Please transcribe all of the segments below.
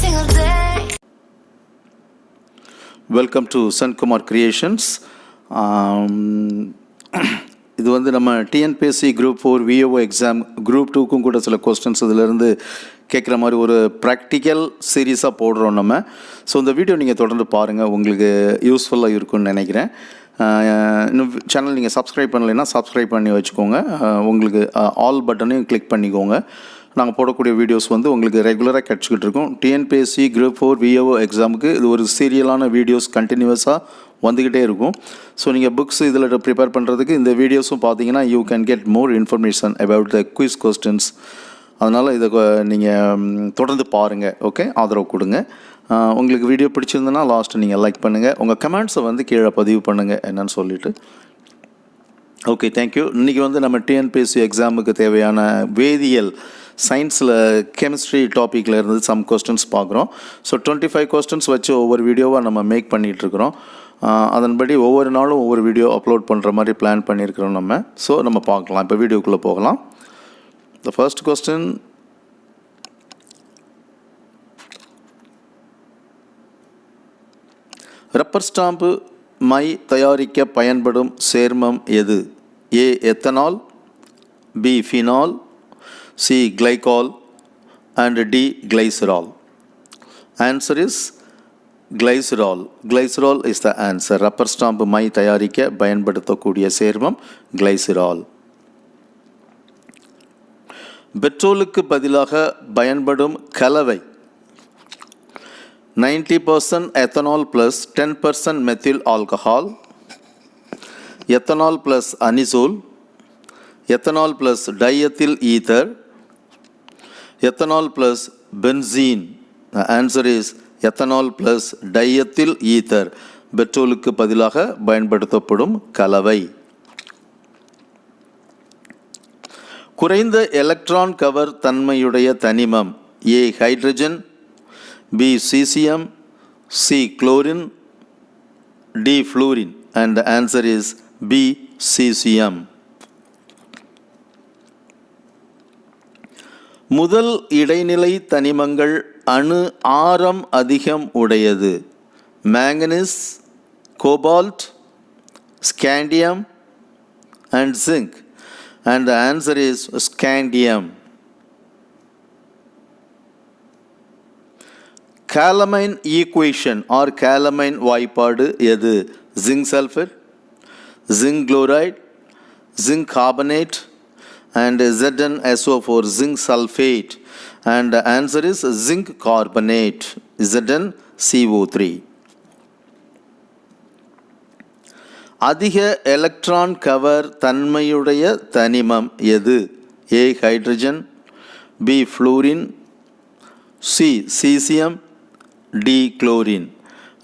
single day. Welcome to Sankumar creations. இது வந்து நம்ம TNPSC group 4 VAO exam group 2க்கும் கூட சில கொஸ்டின்ஸ் இதிலேருந்து கேட்குற மாதிரி ஒரு ப்ராக்டிக்கல் சீரீஸாக போடுறோம் நம்ம. ஸோ இந்த வீடியோ நீங்கள் தொடர்ந்து பாருங்கள், உங்களுக்கு யூஸ்ஃபுல்லாக இருக்கும்னு நினைக்கிறேன். இன்னும் சேனல் நீங்கள் சப்ஸ்கிரைப் பண்ணலைன்னா சப்ஸ்கிரைப் பண்ணி வச்சுக்கோங்க. உங்களுக்கு ஆல் பட்டனையும் கிளிக் பண்ணிக்கோங்க. நாங்கள் போடக்கூடிய வீடியோஸ் வந்து உங்களுக்கு ரெகுலராக கிடச்சிக்கிட்டு இருக்கோம். டிஎன்பிஎஸ்சி குரூப் 4 விஓஓ எக்ஸாமுக்கு இது ஒரு சீரியலான வீடியோஸ் கண்டினியூஸாக வந்துக்கிட்டே இருக்கும். ஸோ நீங்கள் புக்ஸ் இதில் ப்ரிப்பேர் பண்ணுறதுக்கு இந்த வீடியோஸும் பார்த்தீங்கன்னா you can get more information about the quiz questions. அதனால் இதை நீங்கள் தொடர்ந்து பாருங்கள். ஓகே, ஆதரவு கொடுங்க. உங்களுக்கு வீடியோ பிடிச்சிருந்ததுன்னா லாஸ்ட்டு நீங்கள் லைக் பண்ணுங்கள், உங்கள் கமெண்ட்ஸை வந்து கீழே பதிவு பண்ணுங்கள் என்னன்னு சொல்லிவிட்டு. Okay, thank you. இன்றைக்கி வந்து நம்ம டிஎன்பிஎஸ்சி எக்ஸாமுக்கு தேவையான வேதியியல் சயின்ஸில் கெமிஸ்ட்ரி டாப்பிக்கில் இருந்து சம் கொஸ்டின்ஸ் பார்க்குறோம். ஸோ 25 கொஸ்டின்ஸ் வச்சு ஒவ்வொரு வீடியோவாக நம்ம மேக் பண்ணிகிட்ருக்குறோம். அதன்படி ஒவ்வொரு நாளும் ஒவ்வொரு வீடியோ அப்லோட் பண்ணுற மாதிரி பிளான் பண்ணியிருக்கிறோம் நம்ம. ஸோ நம்ம பார்க்கலாம், இப்போ வீடியோக்குள்ளே போகலாம். The first question, rubber stamp மை தயாரிக்க பயன்படும் சேர்மம் எது? A ethanol, B phenol, C glycol and D glycerol. Answer is glycerol. Glycerol is the answer. Rubber stamp மை தயாரிக்க பயன்படுத்தக்கூடிய சேர்மம் glycerol. பெட்ரோலுக்கு பதிலாக பயன்படும் கலவை 90% ethanol plus 10% methyl alcohol, ethanol plus anisole, ethanol plus diethyl ether, ethanol plus benzene. The answer is ethanol plus diethyl ether. பெட்ரோலுக்கு பதிலாக பயன்படுத்தப்படும் கலவை. குறைந்த எலக்ட்ரான் கவர் தன்மையுடைய தனிமம் A hydrogen, B caesium, C chlorine, D fluorine. And the answer is B cesium. முதல் இடைநிலை தனிமங்கள் அணு ஆரம் அதிகம் உடையது manganese, cobalt, scandium and zinc. And the answer is scandium. Calamine equation or calamine வாய்ப்பாடு எது? Zinc sulphate, zinc chloride, zinc carbonate and ZnSO4, zinc sulfate. And the answer is zinc carbonate, ZnCO3. அதிக electron கவர் தன்மையுடைய தனிமம் எது? A hydrogen, B fluorine, C caesium, D chlorine.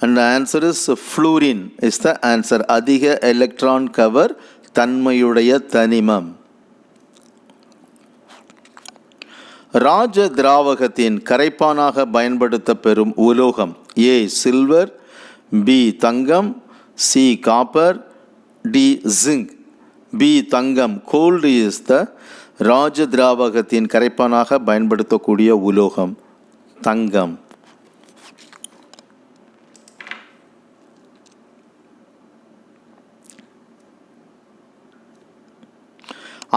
And the answer is fluorine is the answer. அதிக electron கவர் தன்மையுடைய தனிமம். ராஜ திராவகத்தின் கரைப்பானாக பயன்படுத்த பெறும் உலோகம் ஏ சில்வர், பி தங்கம், C copper, D zinc. B தங்கம். கோல்டு இஸ் த ராஜ திராவகத்தின் கரைப்பானாக பயன்படுத்தக்கூடிய உலோகம் தங்கம்.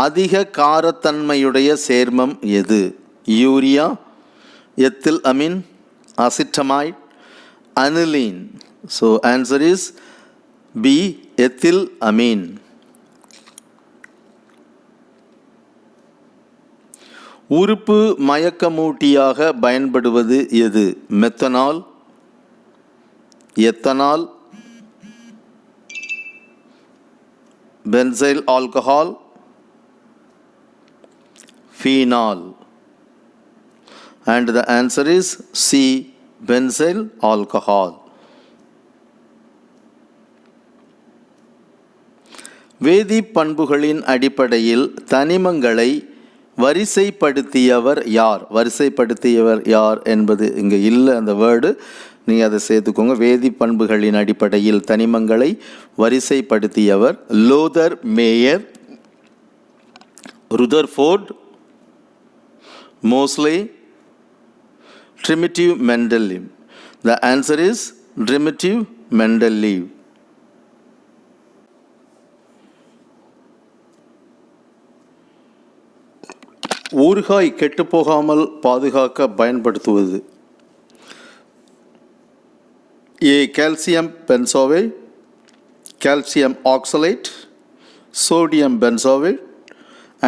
அதிக காரத்தன்மையுடைய சேர்மம் எது? Urea, ethyl amine, acetamide, aniline. So answer is B ethyl amine. உறுப்பு மயக்கமூட்டியாக பயன்படுவது எது? Methanol, ethanol, benzyl alcohol, phenol. And the answer is C benzyl alcohol. வேதி பண்புகளின் அடிப்படையில் தனிமங்களை வரிசைப்படுத்தியவர் யார்? வரிசைப்படுத்தியவர் யார் என்பது இங்கே இல்லை, அந்த வேர்டு நீங்கள் அதை சேர்த்துக்கோங்க. வேதி பண்புகளின் அடிப்படையில் தனிமங்களை வரிசைப்படுத்தியவர் Lothar Meyer, Rutherford, Moseley, Primitive Mendel leaf. The answer is primitive Mendel leaf. ஊறுகாய் கெட்டுப்போகாமல் பாதுகாக்க பயன்படுத்துவது. A. Calcium benzoate, calcium oxalate, sodium benzoate,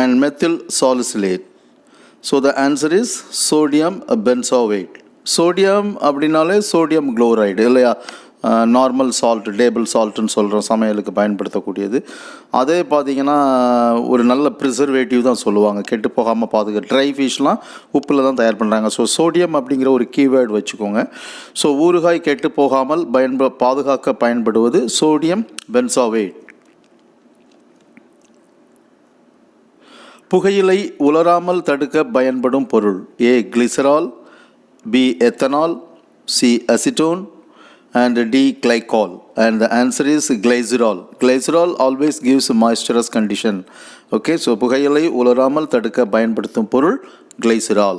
and methyl salicylate. So the answer is sodium benzoate. Sodium அப்படின்னாலே sodium chloride இல்லையா, normal salt, table சால்ட்டுன்னு சொல்கிறோம், சமையலுக்கு பயன்படுத்தக்கூடியது. அதே பார்த்திங்கன்னா ஒரு நல்ல ப்ரிசர்வேட்டிவ் தான் சொல்லுவாங்க, கெட்டு போகாமல் பாதுகாக்க. ட்ரை ஃபிஷ்லாம் உப்பில் தான் தயார் பண்ணுறாங்க. ஸோ சோடியம் அப்படிங்கிற ஒரு கீவேர்டு வச்சுக்கோங்க. ஸோ ஊறுகாய் கெட்டு போகாமல் பாதுகாக்க பயன்படுவது சோடியம் பென்சாவேட். புகையிலை உலராமல் தடுக்க பயன்படும் பொருள். A. Glycerol, B. Ethanol, C. Acetone, and D. Glycol. And the answer is glycerol. Glycerol always gives moisturous condition. Okay, so புகையிலை உலராமல் தடுக்க பயன்படுத்தும் பொருள் glycerol.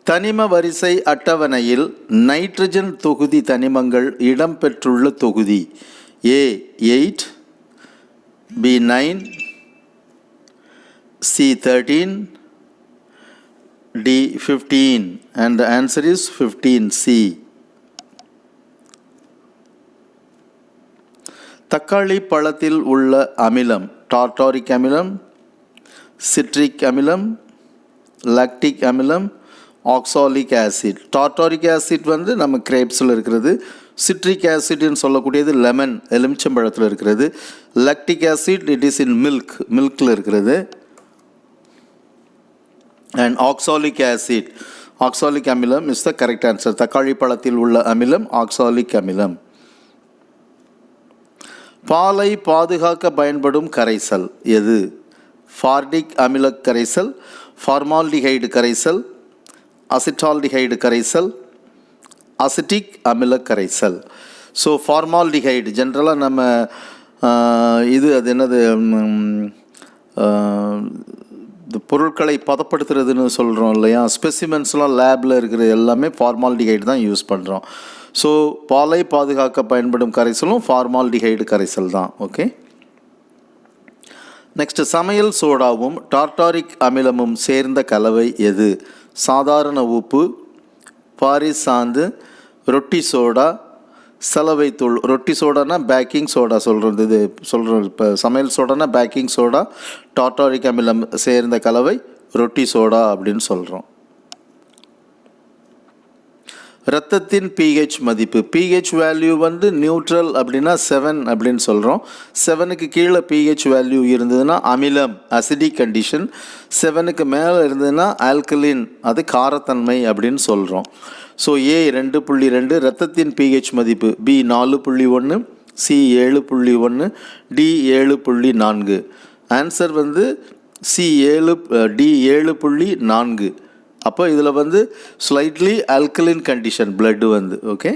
தனிம வரிசை அட்டவணையில் நைட்ரஜன் தொகுதி தனிமங்கள் இடம்பெற்றுள்ள தொகுதி. A. 8, B. 9, C. 13, D. 15, and the answer is 15C. தக்காளி பழத்தில் உள்ள அமிலம். டார்டாரிக் அமிலம், சிட்ரிக் அமிலம், லாக்டிக் அமிலம், ஆக்சாலிக் ஆசிட். டார்டாரிக் ஆசிட் வந்து நம்ம கிரேப்ஸில் இருக்கிறது. சிட்ரிக் ஆசிட்னு சொல்லக்கூடியது லெமன், எலுமிச்சம்பழத்தில் இருக்கிறது. Lactic acid it is in மில்கில் இருக்கிறது. And oxalic acid, oxalic அமிலம் is the correct answer. தக்காளி பழத்தில் உள்ள அமிலம் oxalic அமிலம். பாலை பாதுகாக்க பயன்படும் கரைசல் எது? ஃபார்டிக் அமில கரைசல், ஃபார்மால்டிஹைடு கரைசல், அசிட்டால்டிஹைடு கரைசல், அசிட்டிக் அமில கரைசல். ஸோ ஃபார்மால்டிஹைடு ஜென்ரலாக நம்ம அது என்னது, இந்த பொருட்களை பதப்படுத்துறதுன்னு சொல்கிறோம் இல்லையா, ஸ்பெசிமென்ஸ்லாம் லேபில் இருக்கிற எல்லாமே ஃபார்மால்டிஹைடு தான் யூஸ் பண்ணுறோம். ஸோ பாலை பாதுகாக்க பயன்படும் கரைசலும் ஃபார்மால்டிஹைடு கரைசல் தான். ஓகே, நெக்ஸ்ட், சமையல் சோடாவும் டார்டாரிக் அமிலமும் சேர்ந்த கலவை எது? சாதாரண உப்பு, பாரிஸ் சாந்து, ரொட்டி சோடா, சலவைத்தூள். ரொட்டி சோடானா பேக்கிங் சோடா சொல்கிறது, இது சொல்கிறோம். இப்போ சமையல் சோடானா பேக்கிங் சோடா, டார்டாரிக் அமிலம் சேர்ந்த கலவை ரொட்டி சோடா அப்படின்னு சொல்கிறோம். இரத்தத்தின் pH மதிப்பு. pH வேல்யூ வந்து நியூட்ரல் அப்படின்னா 7 அப்படின்னு சொல்கிறோம். 7க்கு கீழே pH வேல்யூ இருந்ததுன்னா அமிலம், அசிடிக் கண்டிஷன். 7க்கு மேலே இருந்ததுன்னா ஆல்கலின், அது காரத்தன்மை அப்படின்னு சொல்கிறோம். ஸோ A 2.2 இரத்தத்தின் pH மதிப்பு, B 4.1, C 7.1, D 7.4. ஆன்சர் வந்து D 7.4. அப்போ இதில் வந்து ஸ்லைட்லி ஆல்கலின் கண்டிஷன் பிளட் வந்து. ஓகே,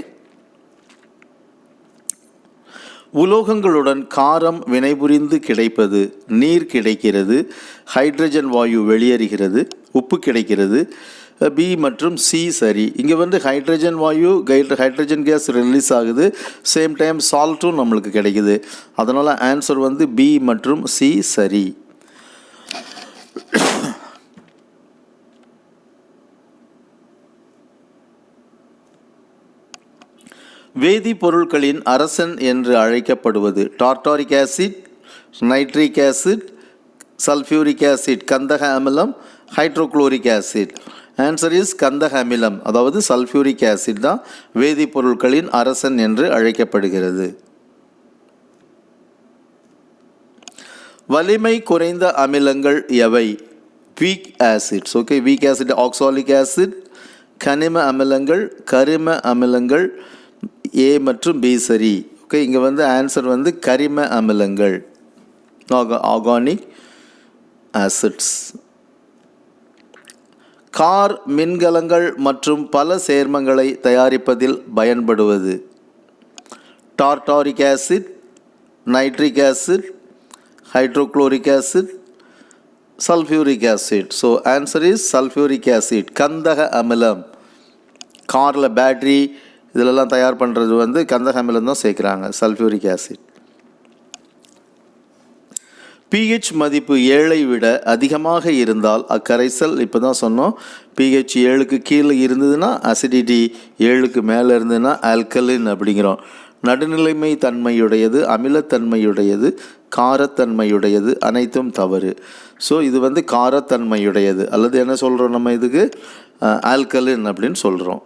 உலோகங்களுடன் காரம் வினைபுரிந்து கிடைப்பது. நீர் கிடைக்கிறது, ஹைட்ரஜன் வாயு வெளியேறுகிறது, உப்பு கிடைக்கிறது. பி மற்றும் சி சரி. இங்கே வந்து ஹைட்ரஜன் வாயு, ஹைட்ரஜன் கேஸ் ரிலீஸ் ஆகுது, சேம் டைம் சால்ட்டும் நம்மளுக்கு கிடைக்குது. அதனால் ஆன்சர் வந்து பி மற்றும் சி சரி. வேதிப்பொருட்களின் அரசன் என்று அழைக்கப்படுவது. Tartaric acid, nitric acid, sulphuric acid கந்தக அமிலம், ஹைட்ரோக்ளோரிக் ஆசிட். ஆன்சர் இஸ் கந்தக அமிலம், அதாவது சல்ஃபியூரிக் ஆசிட் தான் வேதிப்பொருட்களின் அரசன் என்று அழைக்கப்படுகிறது. வலிமை குறைந்த அமிலங்கள் எவை? Week acids. Okay, week acid oxalic acid, கனிம அமிலங்கள், கரிம அமிலங்கள். ஏ மற்றும் பி சரி. ஓகே, இங்கே வந்து ஆன்சர் வந்து கரிம அமிலங்கள், ஆர்கானிக் ஆசிட்ஸ். கார் மின்கலங்கள் மற்றும் பல சேர்மங்களை தயாரிப்பதில் பயன்படுவது. Tartaric acid, nitric acid, hydrochloric acid, sulfuric acid. So answer is sulfuric acid. கந்தக அமிலம். காரில் பேட்ரி இதிலெல்லாம் தயார் பண்ணுறது வந்து கந்தக அமிலம் தான் சேர்க்குறாங்க, சல்ஃபியூரிக் ஆசிட். pH மதிப்பு 7ஐ விட அதிகமாக இருந்தால் அக்கரைசல், இப்போ தான் சொன்னோம், pH 7க்கு கீழே இருந்ததுன்னா அசிடிட்டி, 7க்கு மேலே இருந்ததுன்னா ஆல்கலின் அப்படிங்கிறோம். நடுநிலைமை தன்மையுடையது, அமிலத்தன்மையுடையது, காரத்தன்மையுடையது அனைத்தும் தவறு. ஸோ இது வந்து காரத்தன்மையுடையது, அல்லது என்ன சொல்கிறோம் நம்ம இதுக்கு, ஆல்கலின் அப்படின்னு சொல்கிறோம்.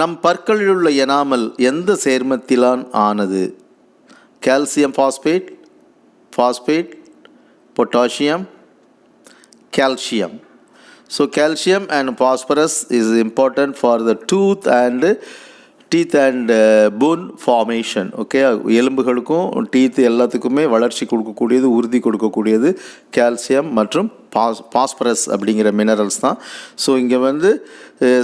நம் பற்களில் உள்ள எனாமல் எந்த சேர்மத்திலான் ஆனது? calcium phosphate, phosphate, potassium, calcium. So calcium and phosphorus is important for the teeth and bone formation. Okay, எலும்புகளுக்கும் டீத் எல்லாத்துக்குமே வளர்ச்சி கொடுக்கக்கூடியது, உறுதி கொடுக்கக்கூடியது கால்சியம் மற்றும் பாஸ்பரஸ் அப்படிங்கிற மினரல்ஸ் தான். ஸோ இங்கே வந்து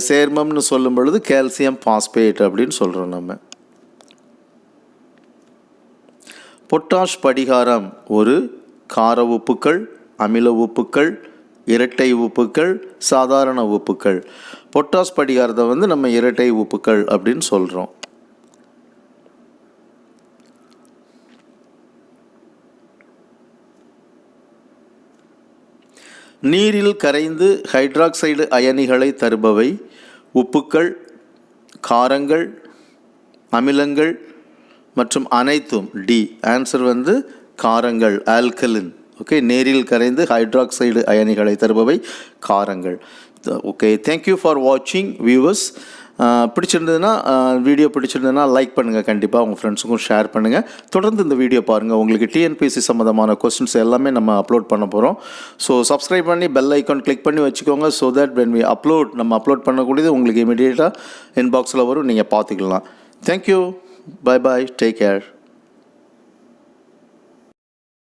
சேர்மம்னு சொல்லும் பொழுது கால்சியம் பாஸ்பேட் அப்படின்னு சொல்கிறோம் நம்ம. பொட்டாஷ் படிகாரம் ஒரு கார உப்புக்கள், அமில உப்புக்கள், இரட்டை உப்புக்கள், சாதாரண உப்புக்கள். பொட்டாஷ் படிகாரத்தை வந்து நம்ம இரட்டை உப்புக்கள் அப்படின்னு சொல்கிறோம். நீரில் கரைந்து ஹைட்ராக்சைடு அயனிகளை தருபவை உப்புக்கள், காரங்கள், அமிலங்கள் மற்றும் அனைத்தும். டி ஆன்சர் வந்து காரங்கள், ஆல்கலின். ஓகே, நீரில் கரைந்து ஹைட்ராக்சைடு அயனிகளை தருபவை காரங்கள். ஓகே, தேங்க்யூ ஃபார் வாட்சிங் வியூவர்ஸ். பிடிச்சிருந்ததுன்னா, வீடியோ பிடிச்சிருந்ததுன்னா லைக் பண்ணுங்கள், கண்டிப்பாக உங்கள் ஃப்ரெண்ட்ஸுக்கும் ஷேர் பண்ணுங்கள். தொடர்ந்து இந்த வீடியோ பாருங்கள், உங்களுக்கு டிஎன்பிஎஸ்சி சம்மந்தமான கொஸ்டின்ஸ் எல்லாமே நம்ம அப்லோட் பண்ண போகிறோம். ஸோ சப்ஸ்கிரைப் பண்ணி பெல் ஐக்கான் கிளிக் பண்ணி வச்சுக்கோங்க. ஸோ தட் when we நம்ம அப்லோட் பண்ணக்கூடியது உங்களுக்கு இமீடியட்டாக இன்பாக்ஸில் வரும், நீங்கள் பார்த்துக்கலாம். Thank you. Bye bye. Take care.